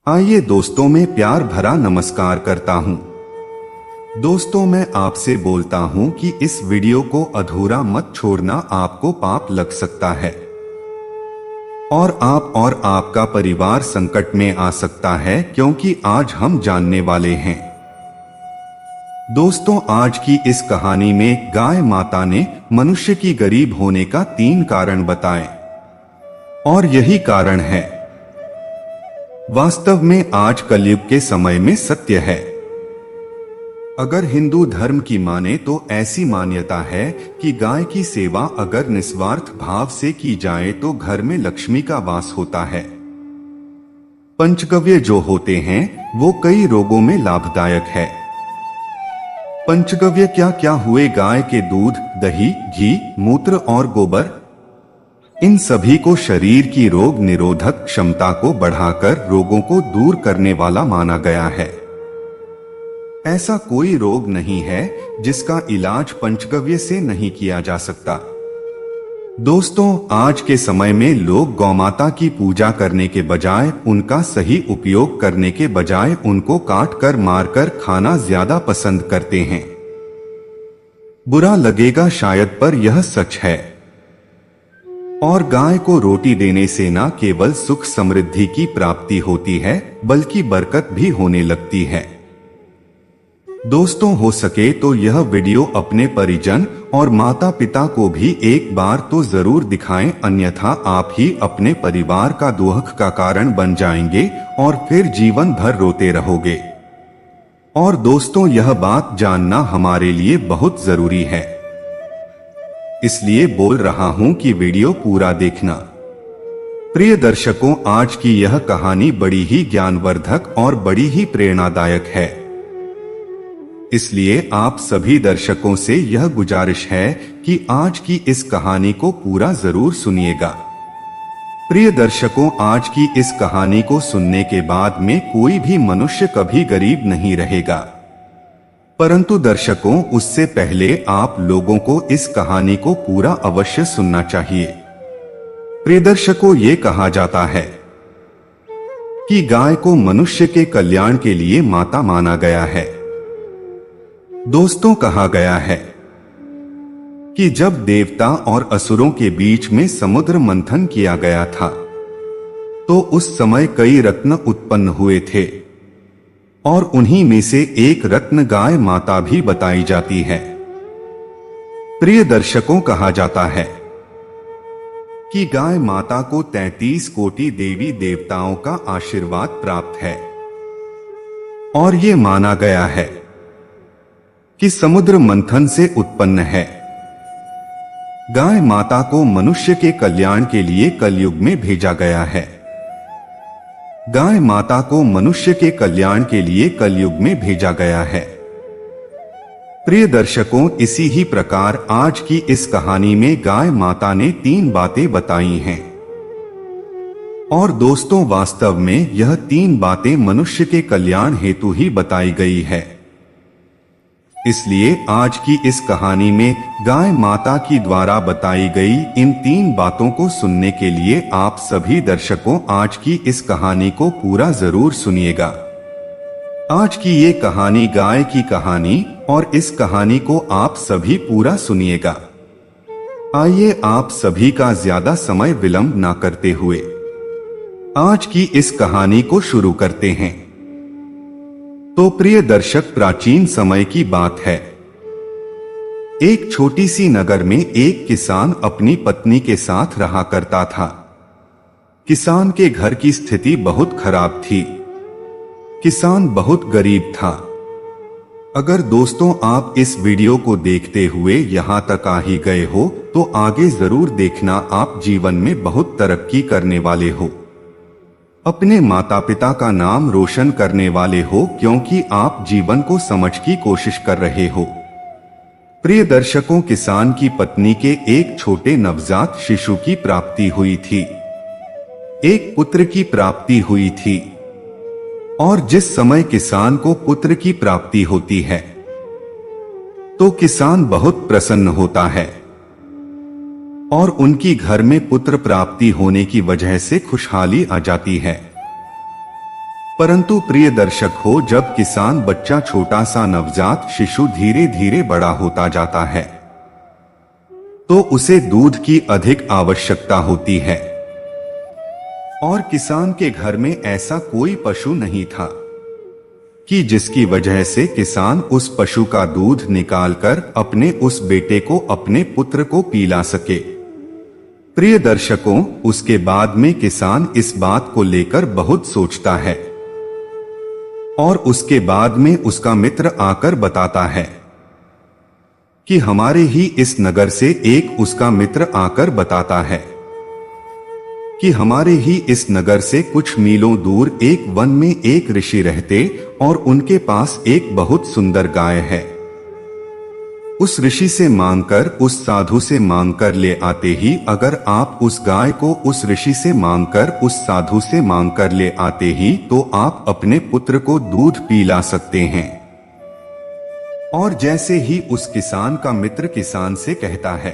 आइए दोस्तों, मैं प्यार भरा नमस्कार करता हूं। दोस्तों, मैं आपसे बोलता हूं कि इस वीडियो को अधूरा मत छोड़ना, आपको पाप लग सकता है और आप और आपका परिवार संकट में आ सकता है, क्योंकि आज हम जानने वाले हैं। दोस्तों, आज की इस कहानी में गाय माता ने मनुष्य की गरीब होने का 3 कारण बताए और यही कारण है वास्तव में आज कलयुग के समय में सत्य है। अगर हिंदू धर्म की माने तो ऐसी मान्यता है कि गाय की सेवा अगर निस्वार्थ भाव से की जाए तो घर में लक्ष्मी का वास होता है। पंचगव्य जो होते हैं वो कई रोगों में लाभदायक है। पंचगव्य क्या क्या हुए? गाय के दूध, दही, घी, मूत्र और गोबर, इन सभी को शरीर की रोग निरोधक क्षमता को बढ़ाकर रोगों को दूर करने वाला माना गया है। ऐसा कोई रोग नहीं है जिसका इलाज पंचगव्य से नहीं किया जा सकता। दोस्तों, आज के समय में लोग गौमाता की पूजा करने के बजाय, उनका सही उपयोग करने के बजाय उनको काट कर मारकर खाना ज्यादा पसंद करते हैं। बुरा लगेगा शायद, पर यह सच है। और गाय को रोटी देने से न केवल सुख समृद्धि की प्राप्ति होती है बल्कि बरकत भी होने लगती है। दोस्तों, हो सके तो यह वीडियो अपने परिजन और माता पिता को भी एक बार तो जरूर दिखाएं, अन्यथा आप ही अपने परिवार का दुख का कारण बन जाएंगे और फिर जीवन भर रोते रहोगे। और दोस्तों, यह बात जानना हमारे लिए बहुत जरूरी है, इसलिए बोल रहा हूं कि वीडियो पूरा देखना। प्रिय दर्शकों, आज की यह कहानी बड़ी ही ज्ञानवर्धक और बड़ी ही प्रेरणादायक है, इसलिए आप सभी दर्शकों से यह गुजारिश है कि आज की इस कहानी को पूरा जरूर सुनिएगा। प्रिय दर्शकों, आज की इस कहानी को सुनने के बाद में कोई भी मनुष्य कभी गरीब नहीं रहेगा, परंतु दर्शकों, उससे पहले आप लोगों को इस कहानी को पूरा अवश्य सुनना चाहिए। प्रिय दर्शकों, ये कहा जाता है कि गाय को मनुष्य के कल्याण के लिए माता माना गया है। दोस्तों, कहा गया है कि जब देवता और असुरों के बीच में समुद्र मंथन किया गया था तो उस समय कई रत्न उत्पन्न हुए थे और उन्हीं में से एक रत्न गाय माता भी बताई जाती है। प्रिय दर्शकों, कहा जाता है कि गाय माता को 33 कोटि देवी देवताओं का आशीर्वाद प्राप्त है और ये माना गया है कि समुद्र मंथन से उत्पन्न है। गाय माता को मनुष्य के कल्याण के लिए कलयुग में भेजा गया है। गाय माता को मनुष्य के कल्याण के लिए कलयुग में भेजा गया है। प्रिय दर्शकों, इसी ही प्रकार आज की इस कहानी में गाय माता ने 3 बातें बताई हैं और दोस्तों, वास्तव में यह 3 बातें मनुष्य के कल्याण हेतु ही बताई गई है। इसलिए आज की इस कहानी में गाय माता की द्वारा बताई गई इन 3 बातों को सुनने के लिए आप सभी दर्शकों आज की इस कहानी को पूरा जरूर सुनिएगा। आज की ये कहानी गाय की कहानी और इस कहानी को आप सभी पूरा सुनिएगा। आइए आप सभी का ज्यादा समय विलंब ना करते हुए आज की इस कहानी को शुरू करते हैं। तो प्रिय दर्शक, प्राचीन समय की बात है। एक छोटी सी नगर में एक किसान अपनी पत्नी के साथ रहा करता था। किसान के घर की स्थिति बहुत खराब थी। किसान बहुत गरीब था। अगर दोस्तों आप इस वीडियो को देखते हुए यहां तक आ ही गए हो तो आगे जरूर देखना, आप जीवन में बहुत तरक्की करने वाले हो, अपने माता पिता का नाम रोशन करने वाले हो, क्योंकि आप जीवन को समझ की कोशिश कर रहे हो। प्रिय दर्शकों, किसान की पत्नी के एक छोटे नवजात शिशु की प्राप्ति हुई थी। एक पुत्र की प्राप्ति हुई थी और जिस समय किसान को पुत्र की प्राप्ति होती है तो किसान बहुत प्रसन्न होता है और उनकी घर में पुत्र प्राप्ति होने की वजह से खुशहाली आ जाती है। परंतु प्रिय दर्शक हो, जब किसान बच्चा छोटा सा नवजात शिशु धीरे धीरे बड़ा होता जाता है तो उसे दूध की अधिक आवश्यकता होती है। और किसान के घर में ऐसा कोई पशु नहीं था कि जिसकी वजह से किसान उस पशु का दूध निकालकर अपने उस बेटे को, अपने पुत्र को पिला सके। प्रिय दर्शकों, उसके बाद में किसान इस बात को लेकर बहुत सोचता है और उसके बाद में उसका मित्र आकर बताता है कि हमारे ही इस नगर से एक उसका मित्र आकर बताता है कि हमारे ही इस नगर से कुछ मीलों दूर एक वन में एक ऋषि रहते और उनके पास एक बहुत सुंदर गाय है। उस ऋषि से मांगकर, उस साधु से मांगकर ले आते ही, अगर आप उस गाय को उस ऋषि से मांगकर, उस साधु से मांगकर ले आते ही, तो आप अपने पुत्र को दूध पिला सकते हैं। और जैसे ही उस किसान का मित्र किसान से कहता है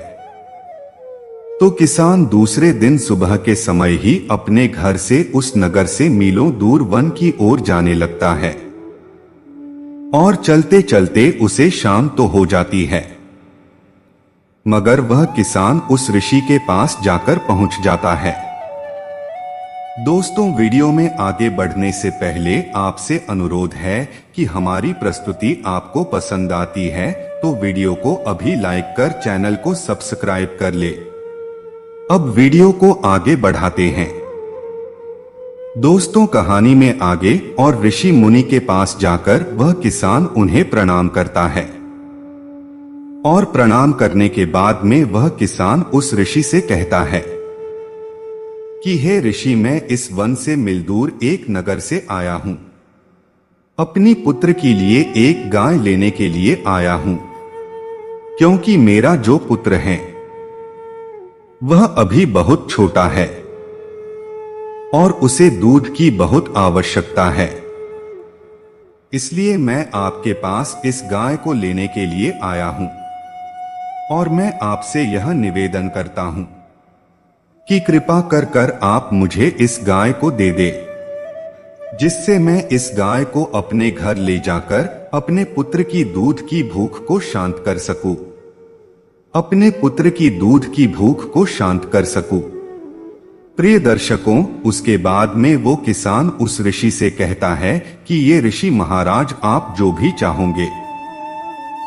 तो किसान दूसरे दिन सुबह के समय ही अपने घर से, उस नगर से मीलों दूर वन की ओर जाने लगता है। और चलते चलते उसे शाम तो हो जाती है, मगर वह किसान उस ऋषि के पास जाकर पहुंच जाता है। दोस्तों, वीडियो में आगे बढ़ने से पहले आपसे अनुरोध है कि हमारी प्रस्तुति आपको पसंद आती है तो वीडियो को अभी लाइक कर चैनल को सब्सक्राइब कर ले। अब वीडियो को आगे बढ़ाते हैं। दोस्तों, कहानी में आगे और ऋषि मुनि के पास जाकर वह किसान उन्हें प्रणाम करता है और प्रणाम करने के बाद में वह किसान उस ऋषि से कहता है कि हे ऋषि, मैं इस वन से मिल दूर एक नगर से आया हूं। अपनी पुत्र के लिए एक गाय लेने के लिए आया हूं, क्योंकि मेरा जो पुत्र है वह अभी बहुत छोटा है और उसे दूध की बहुत आवश्यकता है। इसलिए मैं आपके पास इस गाय को लेने के लिए आया हूं और मैं आपसे यह निवेदन करता हूं कि कृपा कर आप मुझे इस गाय को दे दे, जिससे मैं इस गाय को अपने घर ले जाकर अपने पुत्र की दूध की भूख को शांत कर सकूं, अपने पुत्र की दूध की भूख को शांत कर सकूं। प्रिय दर्शकों, उसके बाद में वो किसान उस ऋषि से कहता है कि ये ऋषि महाराज, आप जो भी चाहोगे,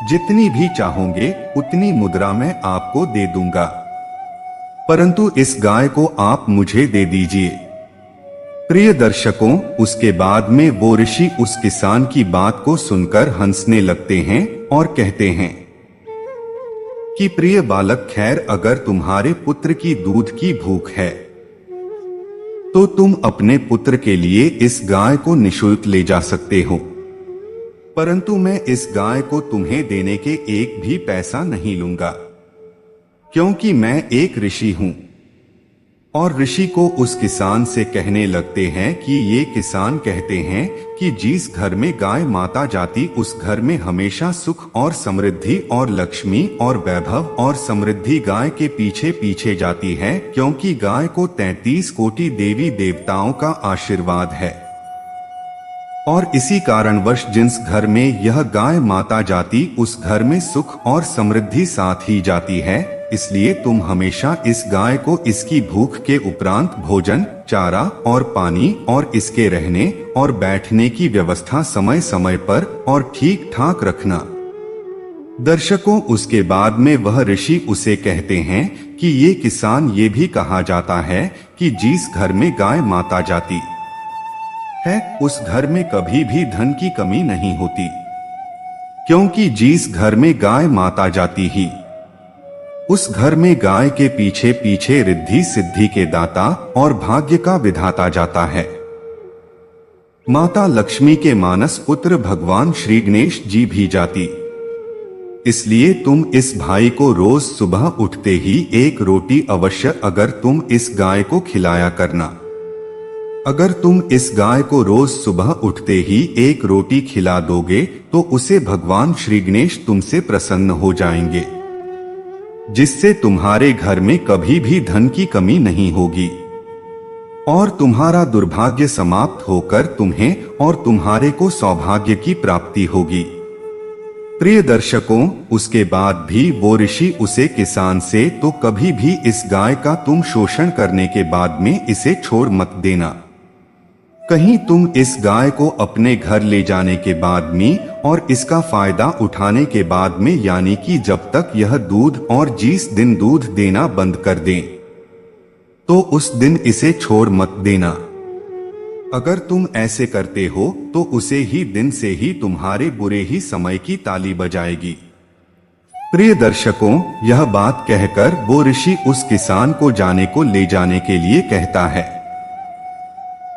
जितनी भी चाहोगे उतनी मुद्रा मैं आपको दे दूंगा, परंतु इस गाय को आप मुझे दे दीजिए। प्रिय दर्शकों, उसके बाद में वो ऋषि उस किसान की बात को सुनकर हंसने लगते हैं और कहते हैं कि प्रिय बालक, खैर अगर तुम्हारे पुत्र की दूध की भूख है तो तुम अपने पुत्र के लिए इस गाय को निःशुल्क ले जा सकते हो, परंतु मैं इस गाय को तुम्हें देने के एक भी पैसा नहीं लूंगा, क्योंकि मैं एक ऋषि हूं। और ऋषि को उस किसान से कहने लगते हैं कि ये किसान कहते हैं कि जिस घर में गाय माता जाती, उस घर में हमेशा सुख और समृद्धि और लक्ष्मी और वैभव और समृद्धि गाय के पीछे पीछे जाती है, क्योंकि गाय को 33 कोटि देवी देवताओं का आशीर्वाद है। और इसी कारणवश जिस घर में यह गाय माता जाती, उस घर में सुख और समृद्धि साथ ही जाती है। इसलिए तुम हमेशा इस गाय को इसकी भूख के उपरांत भोजन, चारा और पानी और इसके रहने और बैठने की व्यवस्था समय समय पर और ठीक ठाक रखना। दर्शकों, उसके बाद में वह ऋषि उसे कहते हैं कि ये किसान, ये भी कहा जाता है कि जिस घर में गाय माता जाती है उस घर में कभी भी धन की कमी नहीं होती, क्योंकि जिस घर में गाय माता जाती ही उस घर में गाय के पीछे पीछे रिद्धि सिद्धि के दाता और भाग्य का विधाता जाता है। माता लक्ष्मी के मानस पुत्र भगवान श्री गणेश जी भी जाती। इसलिए तुम इस भाई को रोज सुबह उठते ही एक रोटी अवश्य अगर तुम इस गाय को खिलाया करना। अगर तुम इस गाय को रोज सुबह उठते ही एक रोटी खिला दोगे तो उसे भगवान श्री गणेश तुमसे प्रसन्न हो जाएंगे, जिससे तुम्हारे घर में कभी भी धन की कमी नहीं होगी। और तुम्हारा दुर्भाग्य समाप्त होकर तुम्हें और तुम्हारे को सौभाग्य की प्राप्ति होगी। प्रिय दर्शकों, उसके बाद भी वो ऋषि उसे किसान से, तो कभी भी इस गाय का तुम शोषण करने के बाद में इसे छोड़ मत देना। कहीं तुम इस गाय को अपने घर ले जाने के बाद में और इसका फायदा उठाने के बाद में, यानी कि जब तक यह दूध और जिस दिन दूध देना बंद कर दें, तो उस दिन इसे छोड़ मत देना। अगर तुम ऐसे करते हो तो उसे ही दिन से ही तुम्हारे बुरे ही समय की ताली बजाएगी। प्रिय दर्शकों, यह बात कहकर वो ऋषि उस किसान को ले जाने के लिए कहता है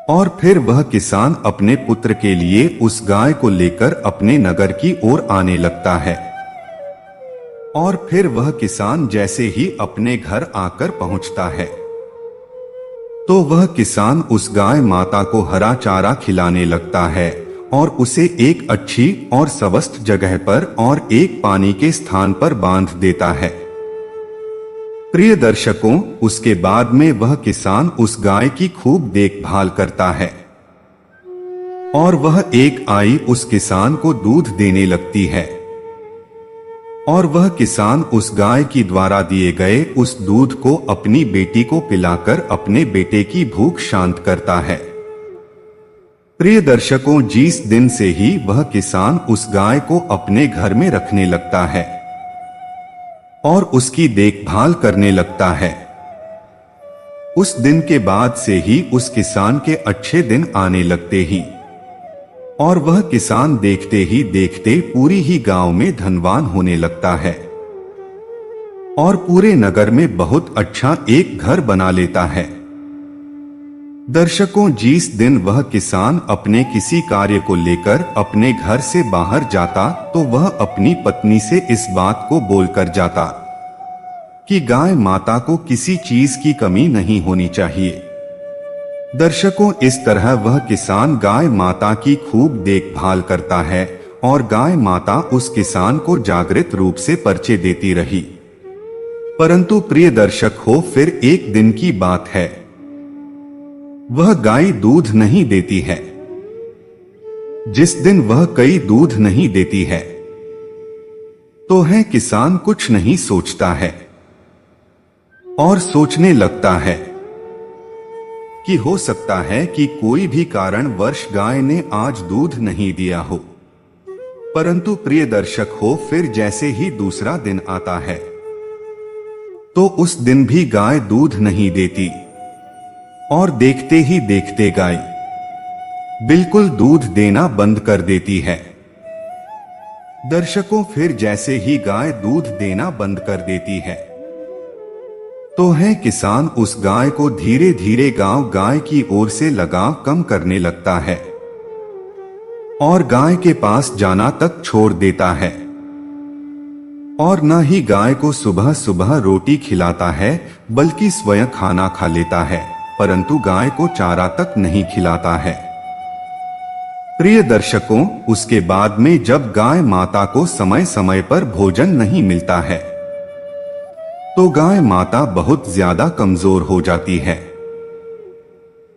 और फिर वह किसान अपने पुत्र के लिए उस गाय को लेकर अपने नगर की ओर आने लगता है। और फिर वह किसान जैसे ही अपने घर आकर पहुंचता है, तो वह किसान उस गाय माता को हरा चारा खिलाने लगता है और उसे एक अच्छी और स्वस्थ जगह पर और एक पानी के स्थान पर बांध देता है। प्रिय दर्शकों, उसके बाद में वह किसान उस गाय की खूब देखभाल करता है और वह एक आई उस किसान को दूध देने लगती है और वह किसान उस गाय की द्वारा दिए गए उस दूध को अपनी बेटी को पिलाकर अपने बेटे की भूख शांत करता है। प्रिय दर्शकों, जिस दिन से ही वह किसान उस गाय को अपने घर में रखने लगता है और उसकी देखभाल करने लगता है, उस दिन के बाद से ही उस किसान के अच्छे दिन आने लगते ही और वह किसान देखते ही देखते पूरी ही गांव में धनवान होने लगता है और पूरे नगर में बहुत अच्छा एक घर बना लेता है। दर्शकों, जिस दिन वह किसान अपने किसी कार्य को लेकर अपने घर से बाहर जाता, तो वह अपनी पत्नी से इस बात को बोलकर जाता कि गाय माता को किसी चीज की कमी नहीं होनी चाहिए। दर्शकों, इस तरह वह किसान गाय माता की खूब देखभाल करता है और गाय माता उस किसान को जागृत रूप से परिचय देती रही। परंतु प्रिय दर्शक हो, फिर एक दिन की बात है, वह गाय दूध नहीं देती है। जिस दिन वह कई दूध नहीं देती है, तो है किसान कुछ नहीं सोचता है और सोचने लगता है कि हो सकता है कि कोई भी कारण वर्ष गाय ने आज दूध नहीं दिया हो। परंतु प्रिय दर्शक हो, फिर जैसे ही दूसरा दिन आता है, तो उस दिन भी गाय दूध नहीं देती और देखते ही देखते गाय बिल्कुल दूध देना बंद कर देती है। दर्शकों, फिर जैसे ही गाय दूध देना बंद कर देती है, तो है किसान उस गाय को धीरे धीरे गाय की ओर से लगाव कम करने लगता है और गाय के पास जाना तक छोड़ देता है और न ही गाय को सुबह सुबह रोटी खिलाता है, बल्कि स्वयं खाना खा लेता है, परंतु गाय को चारा तक नहीं खिलाता है। प्रिय दर्शकों, उसके बाद में जब गाय माता को समय समय पर भोजन नहीं मिलता है, तो गाय माता बहुत ज्यादा कमजोर हो जाती है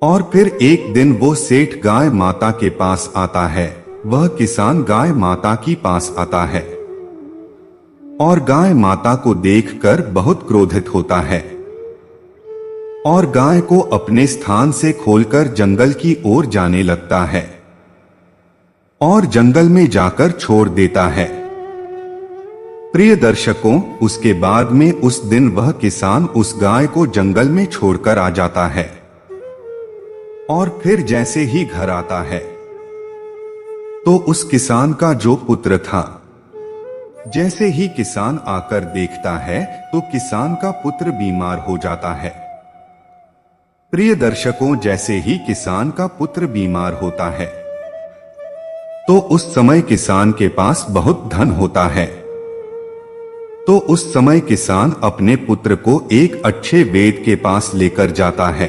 और फिर एक दिन वो सेठ गाय माता के पास आता है। वह किसान गाय माता की पास आता है और गाय माता को देखकर बहुत क्रोधित होता है और गाय को अपने स्थान से खोलकर जंगल की ओर जाने लगता है और जंगल में जाकर छोड़ देता है। प्रिय दर्शकों, उसके बाद में उस दिन वह किसान उस गाय को जंगल में छोड़कर आ जाता है और फिर जैसे ही घर आता है, तो उस किसान का जो पुत्र था, जैसे ही किसान आकर देखता है, तो किसान का पुत्र बीमार हो जाता है। प्रिय दर्शकों, जैसे ही किसान का पुत्र बीमार होता है, तो उस समय किसान के पास बहुत धन होता है। तो उस समय किसान अपने पुत्र को एक अच्छे वेद के पास लेकर जाता है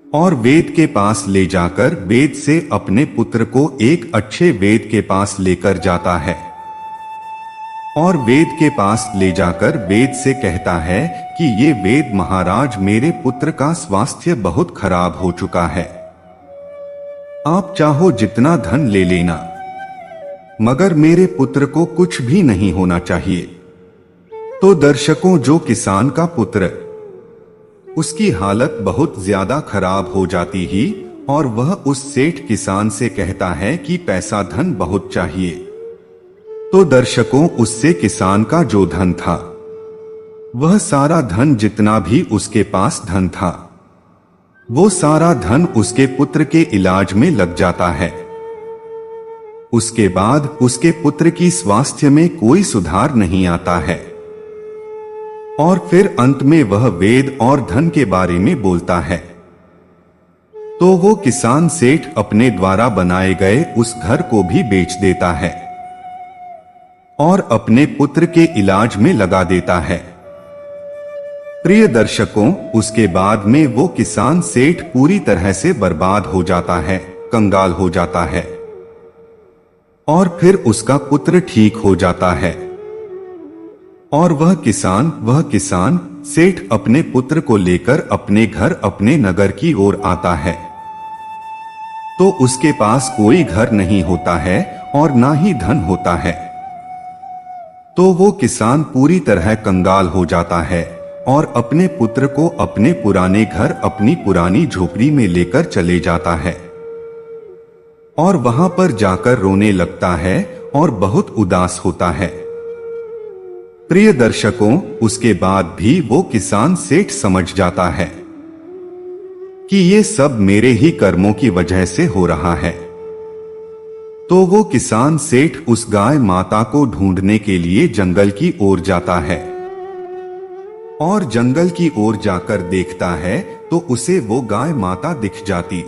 और वेद के पास ले जाकर वेद से अपने पुत्र को एक अच्छे वेद के पास लेकर जाता है और वेद के पास ले जाकर वेद से कहता है कि ये वेद महाराज, मेरे पुत्र का स्वास्थ्य बहुत खराब हो चुका है, आप चाहो जितना धन ले लेना, मगर मेरे पुत्र को कुछ भी नहीं होना चाहिए। तो दर्शकों, जो किसान का पुत्र, उसकी हालत बहुत ज्यादा खराब हो जाती ही और वह उस सेठ किसान से कहता है कि पैसा धन बहुत चाहिए। तो दर्शकों, उससे किसान का जो धन था, वह सारा धन, जितना भी उसके पास धन था, वो सारा धन उसके पुत्र के इलाज में लग जाता है। उसके बाद उसके पुत्र की स्वास्थ्य में कोई सुधार नहीं आता है और फिर अंत में वह वेद और धन के बारे में बोलता है। तो वो किसान सेठ अपने द्वारा बनाए गए उस घर को भी बेच देता है और अपने पुत्र के इलाज में लगा देता है। प्रिय दर्शकों, उसके बाद में वो किसान सेठ पूरी तरह से बर्बाद हो जाता है, कंगाल हो जाता है और फिर उसका पुत्र ठीक हो जाता है और वह किसान सेठ अपने पुत्र को लेकर अपने घर, अपने नगर की ओर आता है। तो उसके पास कोई घर नहीं होता है और ना ही धन होता है। तो वो किसान पूरी तरह कंगाल हो जाता है और अपने पुत्र को अपने पुराने घर, अपनी पुरानी झोपड़ी में लेकर चले जाता है और वहां पर जाकर रोने लगता है और बहुत उदास होता है। प्रिय दर्शकों, उसके बाद भी वो किसान सेठ समझ जाता है कि ये सब मेरे ही कर्मों की वजह से हो रहा है। तो वो किसान सेठ उस गाय माता को ढूंढने के लिए जंगल की ओर जाता है और जंगल की ओर जाकर देखता है तो उसे वो गाय माता दिख जाती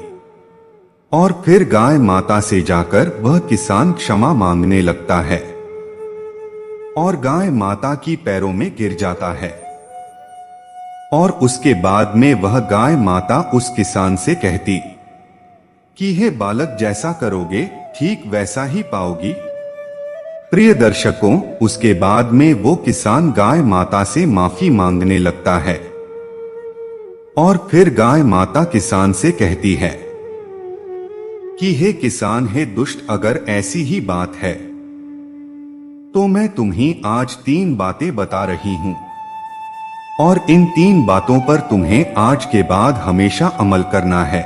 और फिर गाय माता से जाकर वह किसान क्षमा मांगने लगता है और गाय माता की पैरों में गिर जाता है और उसके बाद में वह गाय माता उस किसान से कहती कि हे बालक, जैसा करोगे ठीक वैसा ही पाओगी। प्रिय दर्शकों, उसके बाद में वो किसान गाय माता से माफी मांगने लगता है और फिर गाय माता किसान से कहती है कि हे किसान, हे दुष्ट, अगर ऐसी ही बात है तो मैं तुम्हें आज 3 बातें बता रही हूं और इन 3 बातों पर तुम्हें आज के बाद हमेशा अमल करना है।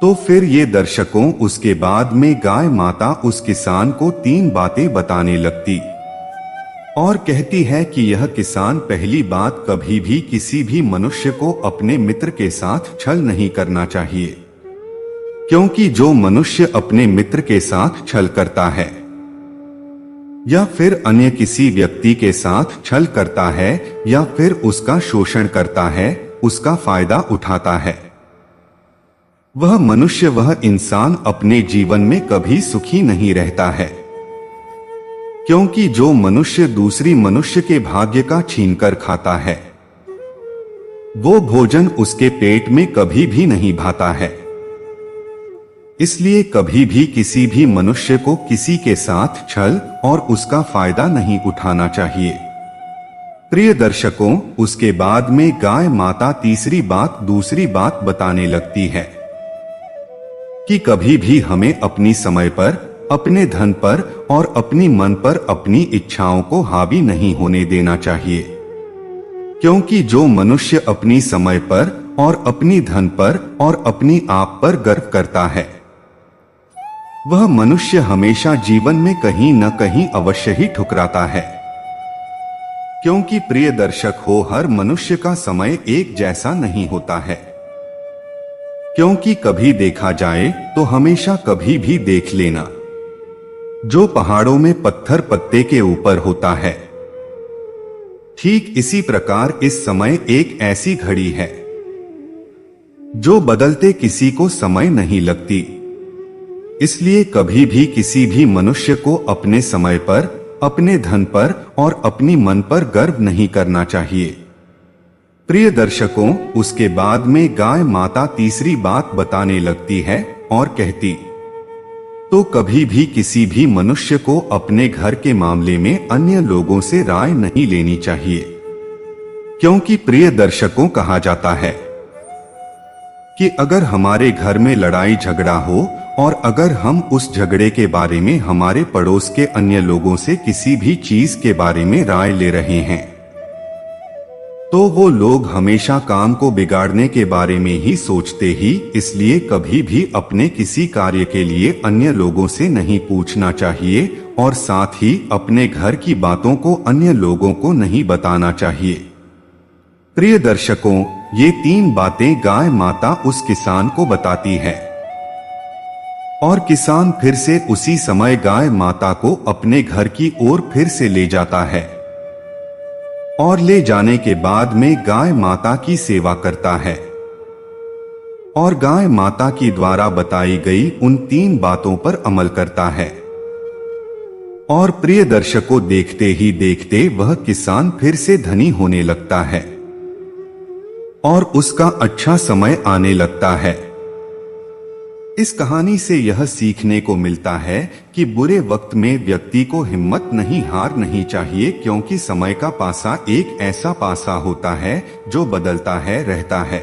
तो फिर ये दर्शकों, उसके बाद में गाय माता उस किसान को 3 बातें बताने लगती और कहती है कि यह किसान, पहली बात, कभी भी किसी भी मनुष्य को अपने मित्र के साथ छल नहीं करना चाहिए, क्योंकि जो मनुष्य अपने मित्र के साथ छल करता है या फिर अन्य किसी व्यक्ति के साथ छल करता है या फिर उसका शोषण करता है, उसका फायदा उठाता है, वह मनुष्य, वह इंसान अपने जीवन में कभी सुखी नहीं रहता है। क्योंकि जो मनुष्य दूसरी मनुष्य के भाग्य का छीनकर खाता है, वो भोजन उसके पेट में कभी भी नहीं भाता है। इसलिए कभी भी किसी भी मनुष्य को किसी के साथ छल और उसका फायदा नहीं उठाना चाहिए। प्रिय दर्शकों, उसके बाद में गाय माता तीसरी बात, दूसरी बात बताने लगती है कि कभी भी हमें अपनी समय पर, अपने धन पर और अपनी मन पर अपनी इच्छाओं को हावी नहीं होने देना चाहिए, क्योंकि जो मनुष्य अपनी समय पर और अपनी धन पर और अपनी आप पर गर्व करता है, वह मनुष्य हमेशा जीवन में कहीं न कहीं अवश्य ही ठुकराता है। क्योंकि प्रिय दर्शक हो, हर मनुष्य का समय एक जैसा नहीं होता है। क्योंकि कभी देखा जाए तो हमेशा कभी भी देख लेना, जो पहाड़ों में पत्थर पत्ते के ऊपर होता है, ठीक इसी प्रकार इस समय एक ऐसी घड़ी है जो बदलते किसी को समय नहीं लगती। इसलिए कभी भी किसी भी मनुष्य को अपने समय पर, अपने धन पर और अपनी मन पर गर्व नहीं करना चाहिए। प्रिय दर्शकों, उसके बाद में गाय माता तीसरी बात बताने लगती है और कहती तो कभी भी किसी भी मनुष्य को अपने घर के मामले में अन्य लोगों से राय नहीं लेनी चाहिए, क्योंकि प्रिय दर्शकों कहा जाता है कि अगर हमारे घर में लड़ाई झगड़ा हो और अगर हम उस झगड़े के बारे में हमारे पड़ोस के अन्य लोगों से किसी भी चीज के बारे में राय ले रहे हैं, तो वो लोग हमेशा काम को बिगाड़ने के बारे में ही सोचते ही, इसलिए कभी भी अपने किसी कार्य के लिए अन्य लोगों से नहीं पूछना चाहिए और साथ ही अपने घर की बातों को अन्य लोगों को नहीं बताना चाहिए। प्रिय दर्शकों, ये 3 बातें गाय माता उस किसान को बताती है और किसान फिर से उसी समय गाय माता को अपने घर की ओर फिर से ले जाता है और ले जाने के बाद में गाय माता की सेवा करता है और गाय माता की द्वारा बताई गई उन 3 बातों पर अमल करता है। और प्रिय दर्शकों, देखते ही देखते वह किसान फिर से धनी होने लगता है और उसका अच्छा समय आने लगता है। इस कहानी से यह सीखने को मिलता है कि बुरे वक्त में व्यक्ति को हिम्मत नहीं हारनी चाहिए, क्योंकि समय का पासा एक ऐसा पासा होता है जो बदलता है रहता है।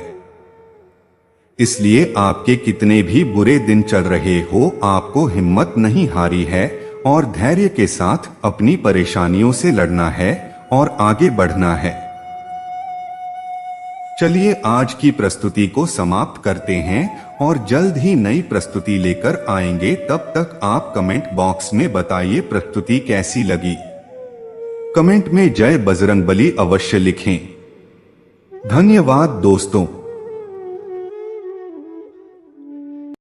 इसलिए आपके कितने भी बुरे दिन चल रहे हो, आपको हिम्मत नहीं हारी है और धैर्य के साथ अपनी परेशानियों से लड़ना है और आगे बढ़ना है। चलिए आज की प्रस्तुति को समाप्त करते हैं और जल्द ही नई प्रस्तुति लेकर आएंगे। तब तक आप कमेंट बॉक्स में बताइए प्रस्तुति कैसी लगी। कमेंट में जय बजरंगबली अवश्य लिखें। धन्यवाद दोस्तों।